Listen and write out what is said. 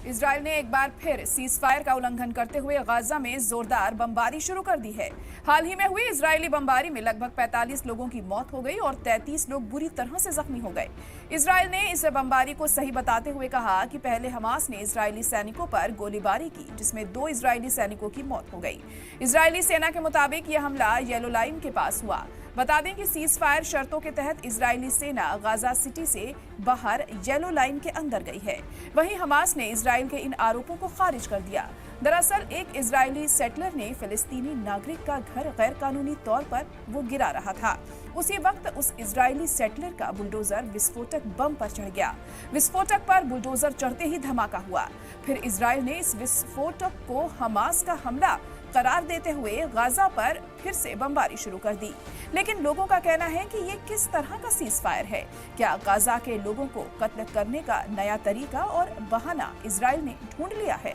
Israel ने एक बार फिर सीजफायर का उल्लंघन करते हुए गाजा में जोरदार बमबारी शुरू कर दी है। हाल ही में हुई इजरायली बमबारी में लगभग 45 लोगों की मौत हो गई और 33 लोग बुरी तरह से जख्मी हो गए। इजराइल ने इस बमबारी को सही बताते हुए कहा कि पहले हमास ने इजरायली सैनिकों पर गोलीबारी की, जिसमें 2 इजरायली सैनिकों की मौत हो गई। इजरायली सेना के मुताबिक यह हमला येलो लाइन के पास हुआ। बता दें कि सीज फायर शर्तों के तहत इजरायली सेना गाजा सिटी से बाहर येलो लाइन के अंदर गई है। वहीं हमास ने इजराइल के इन आरोपों को खारिज कर दिया। दरअसल एक इजरायली सेटलर ने फिलिस्तीनी नागरिक का घर गैर कानूनी तौर पर वो गिरा रहा था। उसी वक्त उस इजरायली सेटलर का बुलडोजर विस्फोटक बम पर चढ़ गया। विस्फोटक पर बुलडोजर चढ़ते ही धमाका हुआ। फिर इजराइल ने इस विस्फोटक को हमास का हमला करार देते हुए गाजा पर फिर से बमबारी शुरू कर दी। लेकिन लोगों का कहना है कि ये किस तरह का सीज फायर है? क्या गाजा के लोगों को कत्ल करने का नया तरीका और बहाना इजराइल ने ढूंढ लिया है?